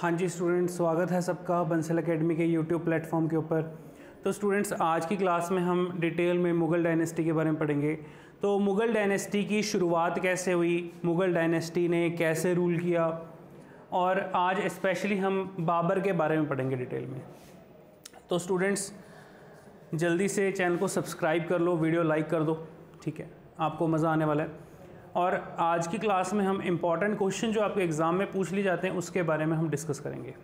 हाँ जी स्टूडेंट्स, स्वागत है सबका बंसल एकेडमी के यूट्यूब प्लेटफॉर्म के ऊपर। तो स्टूडेंट्स, आज की क्लास में हम डिटेल में मुग़ल डायनेस्टी के बारे में पढ़ेंगे। तो मुग़ल डायनेस्टी की शुरुआत कैसे हुई, मुग़ल डायनेस्टी ने कैसे रूल किया, और आज स्पेशली हम बाबर के बारे में पढ़ेंगे डिटेल में। तो स्टूडेंट्स, जल्दी से चैनल को सब्सक्राइब कर लो, वीडियो लाइक कर दो, ठीक है, आपको मज़ा आने वाला है। और आज की क्लास में हम इम्पॉर्टेंट क्वेश्चन जो आपके एग्ज़ाम में पूछ लिए जाते हैं उसके बारे में हम डिस्कस करेंगे।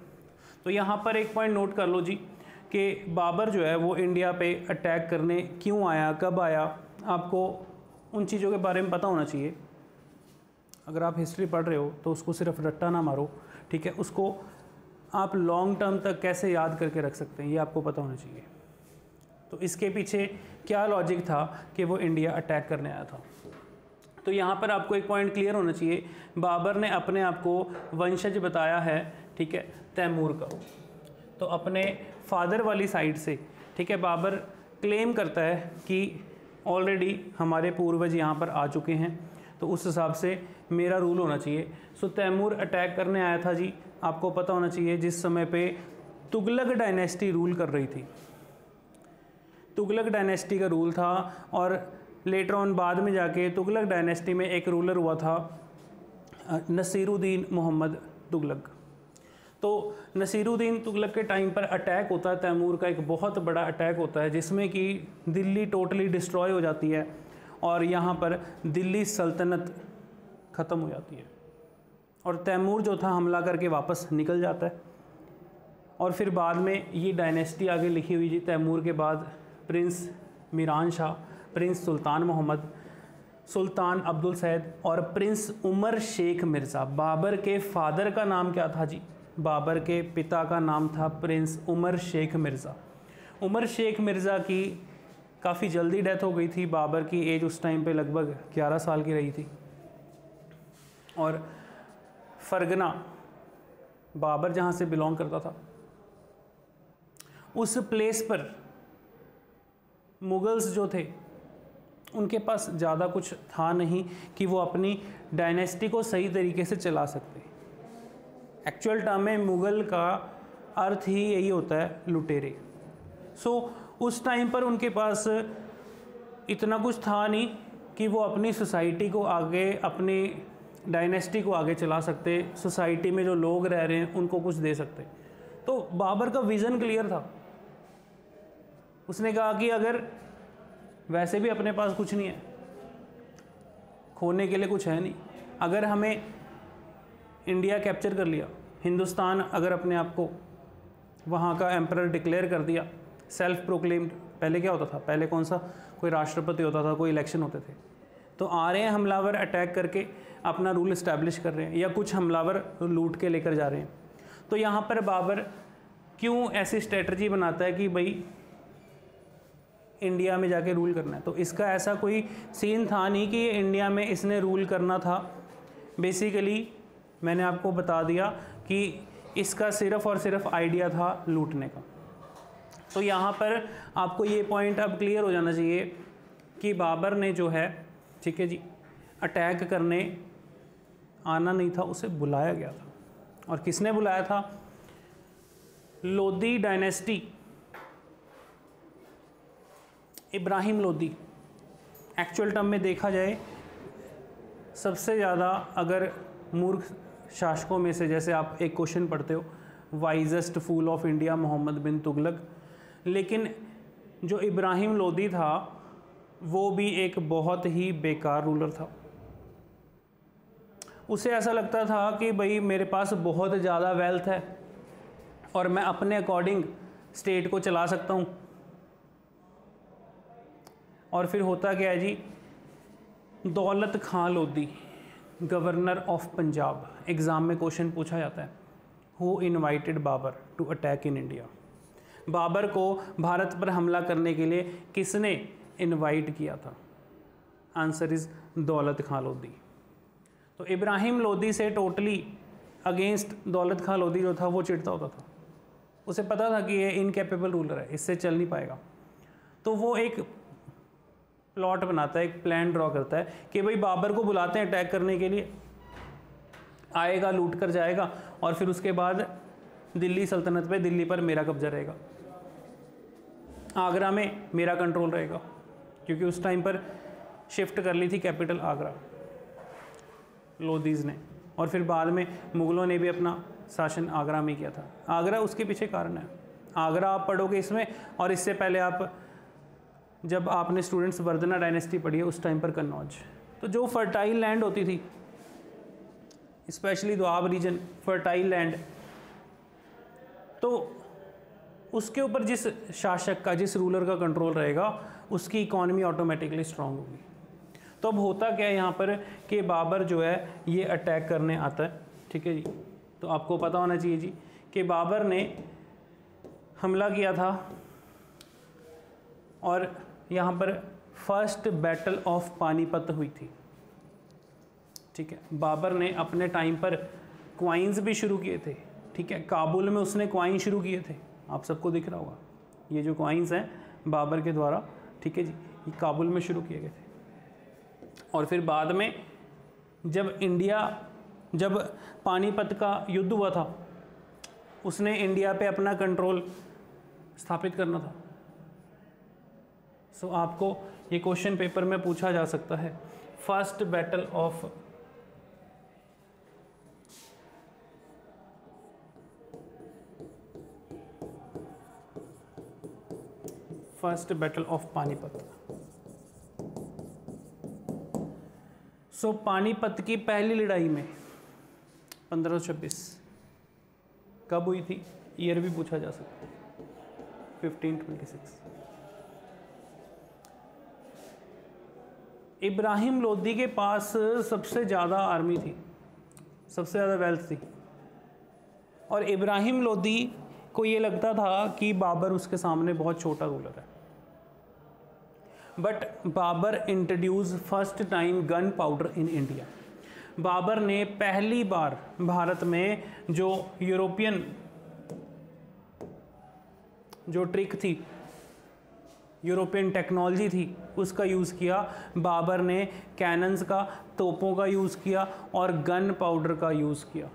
तो यहाँ पर एक पॉइंट नोट कर लो जी कि बाबर जो है वो इंडिया पे अटैक करने क्यों आया, कब आया, आपको उन चीज़ों के बारे में पता होना चाहिए। अगर आप हिस्ट्री पढ़ रहे हो तो उसको सिर्फ रट्टा ना मारो, ठीक है, उसको आप लॉन्ग टर्म तक कैसे याद करके रख सकते हैं ये आपको पता होना चाहिए। तो इसके पीछे क्या लॉजिक था कि वो इंडिया अटैक करने आया था। तो यहाँ पर आपको एक पॉइंट क्लियर होना चाहिए, बाबर ने अपने आप को वंशज बताया है, ठीक है, तैमूर का। तो अपने फादर वाली साइड से, ठीक है, बाबर क्लेम करता है कि ऑलरेडी हमारे पूर्वज यहाँ पर आ चुके हैं, तो उस हिसाब से मेरा रूल होना चाहिए। सो तैमूर अटैक करने आया था जी, आपको पता होना चाहिए, जिस समय पे तुगलक डायनेस्टी रूल कर रही थी। तुगलक डायनेस्टी का रूल था, और लेटर ऑन बाद में जाके तुगलक डायनेस्टी में एक रूलर हुआ था नसीरुद्दीन मोहम्मद तुगलक। तो नसीरुद्दीन तुगलक के टाइम पर अटैक होता है तैमूर का, एक बहुत बड़ा अटैक होता है जिसमें कि दिल्ली टोटली डिस्ट्रॉय हो जाती है और यहाँ पर दिल्ली सल्तनत ख़त्म हो जाती है, और तैमूर जो था हमला करके वापस निकल जाता है। और फिर बाद में ये डायनेस्टी आगे लिखी हुई जी, तैमूर के बाद प्रिंस मीरान शाह, प्रिंस सुल्तान मोहम्मद, सुल्तान अब्दुल सैद और प्रिंस उमर शेख मिर्ज़ा। बाबर के फादर का नाम क्या था जी? बाबर के पिता का नाम था प्रिंस उमर शेख मिर्ज़ा। उमर शेख मिर्ज़ा की काफ़ी जल्दी डेथ हो गई थी। बाबर की एज उस टाइम पे लगभग 11 साल की रही थी। और फरगना, बाबर जहाँ से बिलोंग करता था, उस प्लेस पर मुगल्स जो थे उनके पास ज़्यादा कुछ था नहीं कि वो अपनी डायनेस्टी को सही तरीके से चला सकते। एक्चुअल टर्म में मुग़ल का अर्थ ही यही होता है, लुटेरे। सो उस टाइम पर उनके पास इतना कुछ था नहीं कि वो अपनी सोसाइटी को आगे, अपनी डायनेस्टी को आगे चला सकते, सोसाइटी में जो लोग रह रहे हैं उनको कुछ दे सकते। तो बाबर का विज़न क्लियर था। उसने कहा कि अगर वैसे भी अपने पास कुछ नहीं है, खोने के लिए कुछ है नहीं, अगर हमें इंडिया कैप्चर कर लिया, हिंदुस्तान अगर अपने आप को वहाँ का एम्परर डिक्लेयर कर दिया, सेल्फ प्रोक्लेम्ड, पहले क्या होता था, पहले कौन सा कोई राष्ट्रपति होता था, कोई इलेक्शन होते थे, तो आ रहे हैं हमलावर अटैक करके अपना रूल इस्टेब्लिश कर रहे हैं, या कुछ हमलावर लूट के लेकर जा रहे हैं। तो यहाँ पर बाबर क्यों ऐसी स्ट्रेटजी बनाता है कि भाई इंडिया में जाके रूल करना है? तो इसका ऐसा कोई सीन था नहीं कि इंडिया में इसने रूल करना था। बेसिकली मैंने आपको बता दिया कि इसका सिर्फ़ और सिर्फ आइडिया था लूटने का। तो यहाँ पर आपको ये पॉइंट अब क्लियर हो जाना चाहिए कि बाबर ने जो है, ठीक है जी, अटैक करने आना नहीं था, उसे बुलाया गया था। और किसने बुलाया था? Lodi dynasty, Ibrahim Lodi. Actual term में देखा जाए सबसे ज़्यादा अगर मूर्ख शासकों में से, जैसे आप एक क्वेश्चन पढ़ते हो, wisest fool of India Mohammad bin Tughlaq, लेकिन जो इब्राहिम लोदी था वो भी एक बहुत ही बेकार रूलर था। उसे ऐसा लगता था कि भाई मेरे पास बहुत ज़्यादा वेल्थ है और मैं अपने अकॉर्डिंग स्टेट को चला सकता हूँ। और फिर होता क्या है जी, Daulat Khan Lodi, governor of Punjab, exam में क्वेश्चन पूछा जाता है, who invited Babur to attack in India? Babur को भारत पर हमला करने के लिए किसने इनवाइट किया था? आंसर इज़ दौलत खां लोदी। तो इब्राहिम लोदी से टोटली अगेंस्ट दौलत खां लोदी जो था वो चिढ़ता होता था। उसे पता था कि ये इनकैपेबल रूलर है, इससे चल नहीं पाएगा। तो वो एक प्लॉट बनाता है, एक प्लान ड्रॉ करता है कि भाई बाबर को बुलाते हैं अटैक करने के लिए, आएगा, लूट कर जाएगा, और फिर उसके बाद दिल्ली सल्तनत पे, दिल्ली पर मेरा कब्जा रहेगा, आगरा में मेरा कंट्रोल रहेगा, क्योंकि उस टाइम पर शिफ्ट कर ली थी कैपिटल आगरा लोधीज़ ने, और फिर बाद में मुग़लों ने भी अपना शासन आगरा में किया था। आगरा उसके पीछे कारण है, आगरा आप पढ़ोगे इसमें, और इससे पहले आप जब आपने स्टूडेंट्स वर्धना डायनेस्टी पढ़ी है उस टाइम पर कन्नौज, तो जो फर्टाइल लैंड होती थी, specially Doab region fertile land, तो उसके ऊपर जिस शासक का, जिस रूलर का कंट्रोल रहेगा, उसकी इकॉनमी ऑटोमेटिकली स्ट्रांग होगी। तो अब होता क्या है यहाँ पर कि बाबर जो है ये अटैक करने आता है, ठीक है जी। तो आपको पता होना चाहिए जी कि बाबर ने हमला किया था, और यहाँ पर फर्स्ट बैटल ऑफ पानीपत हुई थी, ठीक है। बाबर ने अपने टाइम पर क्वाइंस भी शुरू किए थे, ठीक है। काबुल में उसने क्वाइन शुरू किए थे, आप सबको दिख रहा होगा ये जो क्वाइंस हैं बाबर के द्वारा, ठीक है जी, ये काबुल में शुरू किए गए थे। और फिर बाद में जब पानीपत का युद्ध हुआ था, उसने इंडिया पे अपना कंट्रोल स्थापित करना था। सो आपको ये क्वेश्चन पेपर में पूछा जा सकता है, फर्स्ट बैटल ऑफ पानीपत। सो पानीपत की पहली लड़ाई में 1526 कब हुई थी, ईयर भी पूछा जा सकता है, 1526। इब्राहिम लोदी के पास सबसे ज़्यादा आर्मी थी, सबसे ज़्यादा वेल्थ थी, और इब्राहिम लोदी को ये लगता था कि बाबर उसके सामने बहुत छोटा रूलर है। But Babur introduce first time gunpowder in India. Babur ने पहली बार भारत में जो यूरोपियन जो ट्रिक थी, यूरोपियन टेक्नोलॉजी थी, उसका यूज़ किया। बाबर ने कैनन्स का, तोपों का यूज़ किया और गन पाउडर का यूज़ किया,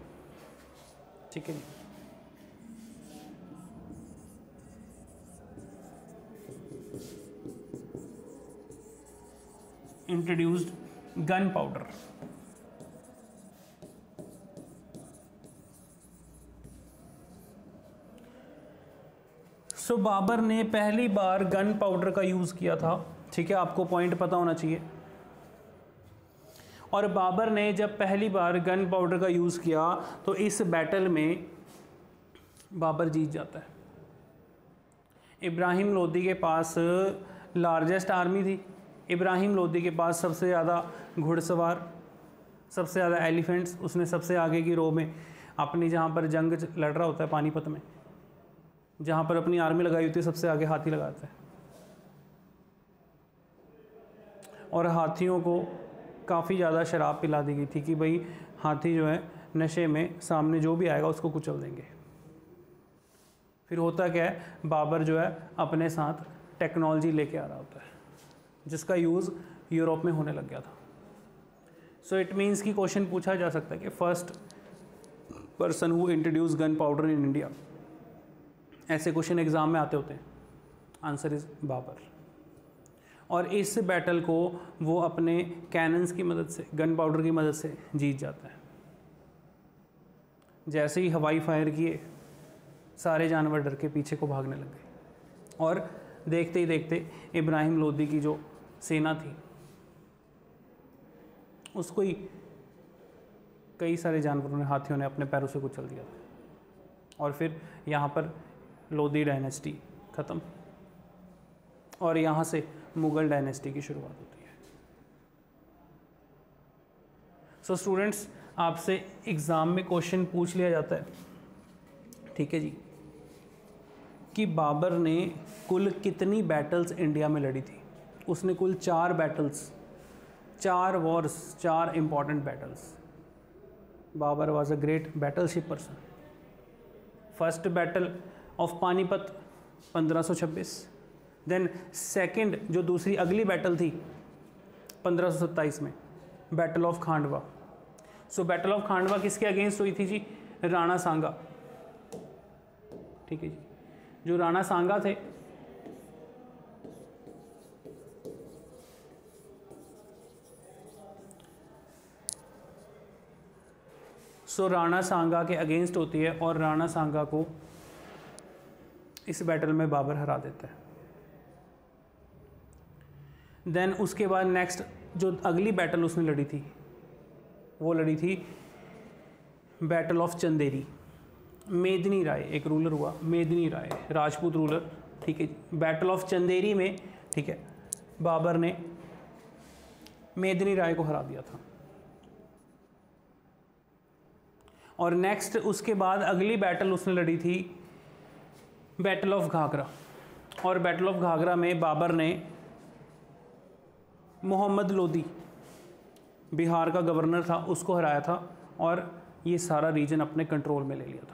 ठीक है। Introduced gunpowder. So Babur ने पहली बार गन पाउडर का यूज़ किया था, ठीक है, आपको पॉइंट पता होना चाहिए। और बाबर ने जब पहली बार गन पाउडर का यूज़ किया तो इस बैटल में बाबर जीत जाता है। इब्राहिम लोदी के पास लार्जेस्ट आर्मी थी, इब्राहिम लोदी के पास सबसे ज़्यादा घुड़सवार, सबसे ज़्यादा एलिफेंट्स, उसने सबसे आगे की रो में अपनी, जहाँ पर जंग लड़ रहा होता है पानीपत में, जहाँ पर अपनी आर्मी लगाई होती है, सबसे आगे हाथी लगाता है। और हाथियों को काफ़ी ज़्यादा शराब पिला दी गई थी कि भाई हाथी जो है नशे में सामने जो भी आएगा उसको कुचल देंगे। फिर होता क्या है, बाबर जो है अपने साथ टेक्नोलॉजी लेके आ रहा होता है जिसका यूज़ यूरोप में होने लग गया था। सो इट मीन्स कि क्वेश्चन पूछा जा सकता है कि first person who introduce gunpowder in India, ऐसे क्वेश्चन एग्ज़ाम में आते होते हैं। Answer is Babur. और इस बैटल को वो अपने कैनन्स की मदद से, गन पाउडर की मदद से जीत जाता है। जैसे ही हवाई फायर किए, सारे जानवर डर के पीछे को भागने लग गए, और देखते ही देखते इब्राहिम लोदी की जो सेना थी उसको ही कई सारे जानवरों ने, हाथियों ने अपने पैरों से कुचल दिया था। और फिर यहाँ पर लोदी डायनेस्टी ख़त्म, और यहाँ से मुग़ल डायनेस्टी की शुरुआत होती है। सो स्टूडेंट्स, आपसे एग्ज़ाम में क्वेश्चन पूछ लिया जाता है, ठीक है जी, कि बाबर ने कुल कितनी बैटल्स इंडिया में लड़ी थी। उसने कुल 4 battles, 4 wars, 4 important battles. Babur was a great battleship person. First battle of Panipat 1526, then second जो दूसरी अगली बैटल थी 1527 में, battle of Khandwa. So battle of Khandwa किसके अगेंस्ट हुई थी जी? राणा सांगा। ठीक है जी। जो राणा सांगा थे, सो राणा सांगा के अगेंस्ट होती है और राणा सांगा को इस बैटल में बाबर हरा देता है। देन उसके बाद नेक्स्ट जो अगली बैटल उसने लड़ी थी वो लड़ी थी बैटल ऑफ चंदेरी। मेदिनी राय एक रूलर हुआ, मेदिनी राय राजपूत रूलर, ठीक है। बैटल ऑफ चंदेरी में, ठीक है, बाबर ने मेदिनी राय को हरा दिया था। और नेक्स्ट उसके बाद अगली बैटल उसने लड़ी थी बैटल ऑफ घाघरा, और बैटल ऑफ घाघरा में बाबर ने मोहम्मद लोदी, बिहार का गवर्नर था, उसको हराया था और ये सारा रीजन अपने कंट्रोल में ले लिया था।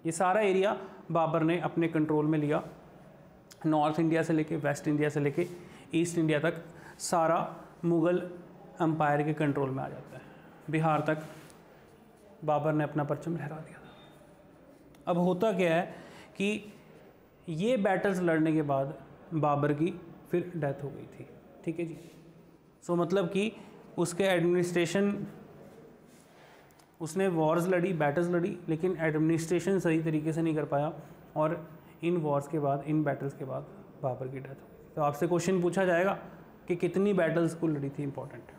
ये सारा एरिया बाबर ने अपने कंट्रोल में लिया, नॉर्थ इंडिया से लेके वेस्ट इंडिया से लेके ईस्ट इंडिया तक सारा मुग़ल एम्पायर के कंट्रोल में आ जाता है। बिहार तक बाबर ने अपना परचम लहरा दिया था। अब होता क्या है कि ये बैटल्स लड़ने के बाद बाबर की फिर डेथ हो गई थी, ठीक है जी। सो मतलब कि उसके एडमिनिस्ट्रेशन, उसने वॉर्स लड़ी, बैटल्स लड़ी, लेकिन एडमिनिस्ट्रेशन सही तरीके से नहीं कर पाया और इन वॉर्स के बाद, इन बैटल्स के बाद बाबर की डेथ हो गई। तो आपसे क्वेश्चन पूछा जाएगा कि कितनी बैटल्स को लड़ी थी, इंपॉर्टेंट।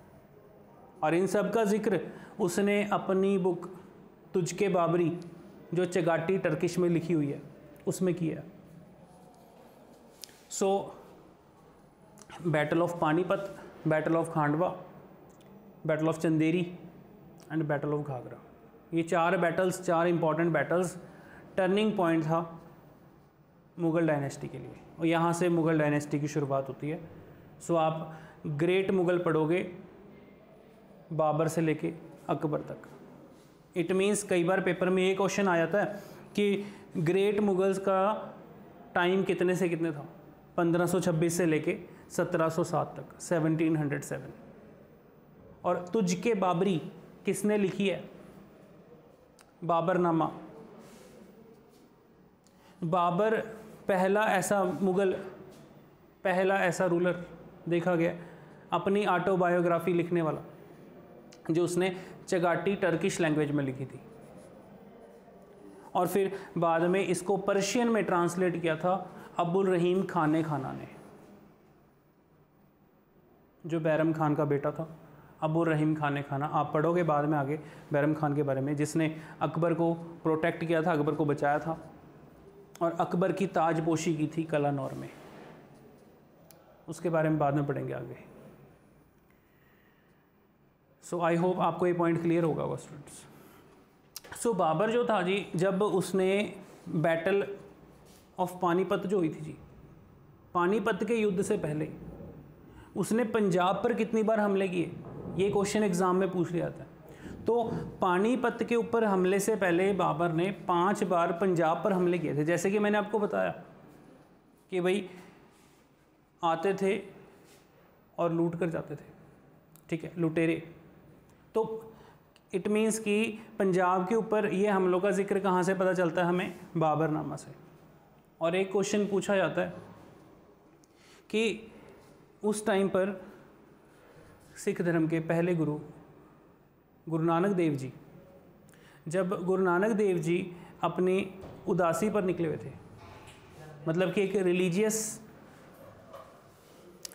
और इन सब का जिक्र उसने अपनी बुक तुझके बाबरी, जो चगाटी टर्किश में लिखी हुई है, उसमें किया। So battle of Panipat, battle of Khandwa, battle of Chanderi and battle of Ghaghra, ये चार बैटल्स, चार इंपॉर्टेंट बैटल्स टर्निंग पॉइंट था मुग़ल डायनेस्टी के लिए, और यहाँ से मुग़ल डायनेस्टी की शुरुआत होती है। सो आप ग्रेट मुग़ल पढ़ोगे बाबर से लेके अकबर तक। इट मीन्स कई बार पेपर में ये क्वेश्चन आ जाता है कि ग्रेट मुग़ल्स का टाइम कितने से कितने था, 1526 से लेके 1707 तक, 1707। और तुझके बाबरी किसने लिखी है, बाबरनामा। बाबर पहला ऐसा मुग़ल, पहला ऐसा रूलर देखा गया अपनी ऑटोबायोग्राफी लिखने वाला, जो उसने चगाटी टर्किश लैंग्वेज में लिखी थी, और फिर बाद में इसको पर्शियन में ट्रांसलेट किया था अब्दुल रहीम खाने खाना ने, जो बैरम खान का बेटा था, अब्दुल रहीम खाने खाना। आप पढ़ोगे बाद में आगे बैरम खान के बारे में, जिसने अकबर को प्रोटेक्ट किया था, अकबर को बचाया था और अकबर की ताजपोशी की थी कलानौर में। उसके बारे में बाद में पढ़ेंगे आगे। सो आई होप आपको ये पॉइंट क्लियर होगा स्टूडेंट्स। सो बाबर जो था जी, जब उसने बैटल ऑफ पानीपत जो हुई थी जी, पानीपत के युद्ध से पहले उसने पंजाब पर कितनी बार हमले किए, ये क्वेश्चन एग्ज़ाम में पूछ लिया जाता है। तो पानीपत के ऊपर हमले से पहले बाबर ने 5 बार पंजाब पर हमले किए थे। जैसे कि मैंने आपको बताया कि भाई आते थे और लूट कर जाते थे, ठीक है, लुटेरे। तो इट मीन्स कि पंजाब के ऊपर ये हमलों का जिक्र कहाँ से पता चलता है हमें, बाबरनामा से। और एक क्वेश्चन पूछा जाता है कि उस टाइम पर सिख धर्म के पहले गुरु गुरु नानक देव जी, जब गुरु नानक देव जी अपनी उदासी पर निकले हुए थे, मतलब कि एक रिलीजियस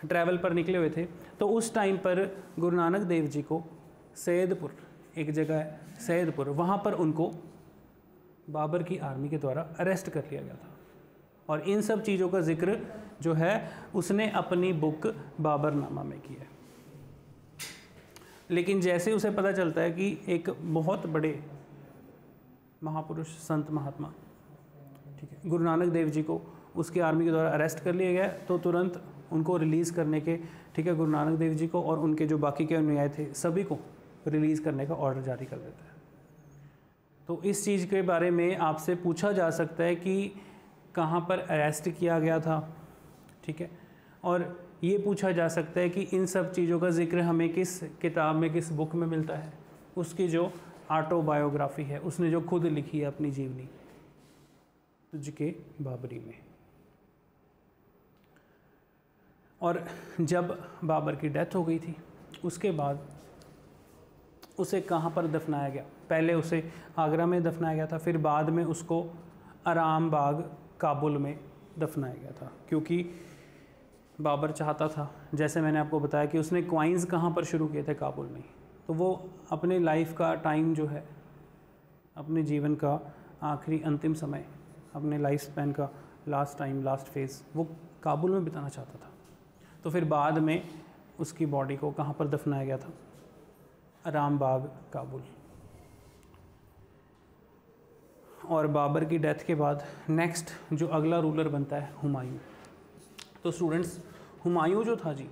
ट्रैवल पर निकले हुए थे, तो उस टाइम पर गुरु नानक देव जी को सैयदपुर, एक जगह है सैयदपुर, वहाँ पर उनको बाबर की आर्मी के द्वारा अरेस्ट कर लिया गया था। और इन सब चीज़ों का जिक्र जो है उसने अपनी बुक बाबरनामा में किया है। लेकिन जैसे उसे पता चलता है कि एक बहुत बड़े महापुरुष, संत, महात्मा, ठीक है, गुरु नानक देव जी को उसकी आर्मी के द्वारा अरेस्ट कर लिया गया, तो तुरंत उनको रिलीज़ करने के, ठीक है, गुरु नानक देव जी को और उनके जो बाकी के अनुयायी थे सभी को रिलीज़ करने का ऑर्डर जारी कर देता है। तो इस चीज़ के बारे में आपसे पूछा जा सकता है कि कहाँ पर अरेस्ट किया गया था, ठीक है, और ये पूछा जा सकता है कि इन सब चीज़ों का जिक्र हमें किस किताब में, किस बुक में मिलता है, उसकी जो ऑटोबायोग्राफी है, उसने जो खुद लिखी है अपनी जीवनी। तुझके बाबरी में। और जब बाबर की डेथ हो गई थी उसके बाद उसे कहाँ पर दफनाया गया? पहले उसे आगरा में दफनाया गया था, फिर बाद में उसको आराम बाग काबुल में दफनाया गया था, क्योंकि बाबर चाहता था, जैसे मैंने आपको बताया कि उसने क्वाइंस कहाँ पर शुरू किए थे? काबुल में। तो वो अपने लाइफ का टाइम जो है, अपने जीवन का आखिरी अंतिम समय, अपने लाइफ स्पैन का लास्ट टाइम, लास्ट फेज़ वो काबुल में बिताना चाहता था। तो फिर बाद में उसकी बॉडी को कहाँ पर दफनाया गया था? आराम बाग काबुल। और बाबर की डेथ के बाद नेक्स्ट जो अगला रूलर बनता है हुमायूं। तो स्टूडेंट्स, हुमायूं जो था जी,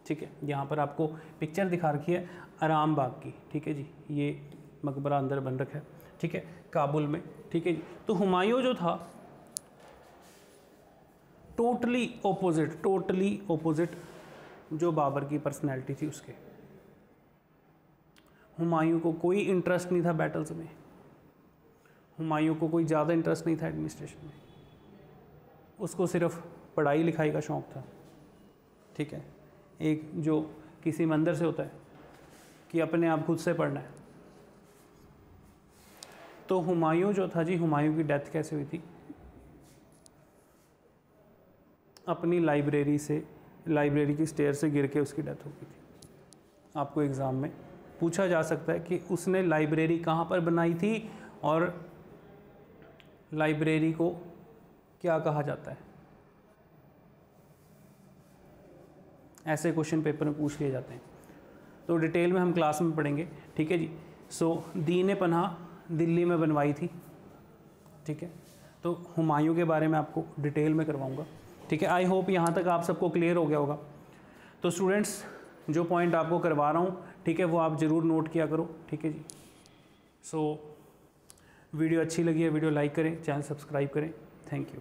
ठीक है, यहाँ पर आपको पिक्चर दिखा रखी है आराम बाग की, ठीक है जी, ये मकबरा अंदर बन रखा है, ठीक है, काबुल में, ठीक है जी। तो हुमायूं जो था टोटली ऑपोजिट जो बाबर की पर्सनैलिटी थी उसके। हुमायूं को कोई इंटरेस्ट नहीं था बैटल्स में, हुमायूं को कोई ज़्यादा इंटरेस्ट नहीं था एडमिनिस्ट्रेशन में, उसको सिर्फ पढ़ाई लिखाई का शौक़ था, ठीक है, एक जो किसी मंदिर से होता है कि अपने आप खुद से पढ़ना है। तो हुमायूं जो था जी, हुमायूं की डेथ कैसे हुई थी? अपनी लाइब्रेरी की स्टेयर से गिर के उसकी डेथ हो गई थी। आपको एग्ज़ाम में पूछा जा सकता है कि उसने लाइब्रेरी कहाँ पर बनाई थी और लाइब्रेरी को क्या कहा जाता है? ऐसे क्वेश्चन पेपर में पूछ लिए जाते हैं, तो डिटेल में हम क्लास में पढ़ेंगे, ठीक है जी। सो दीन पनाह दिल्ली में बनवाई थी, ठीक है, तो हुमायूं के बारे में आपको डिटेल में करवाऊंगा, ठीक है। आई होप यहाँ तक आप सबको क्लियर हो गया होगा। तो स्टूडेंट्स, जो पॉइंट आपको करवा रहा हूँ, ठीक है, वो आप ज़रूर नोट किया करो, ठीक है जी। सो वीडियो अच्छी लगी है, वीडियो लाइक करें, चैनल सब्सक्राइब करें। Thank you.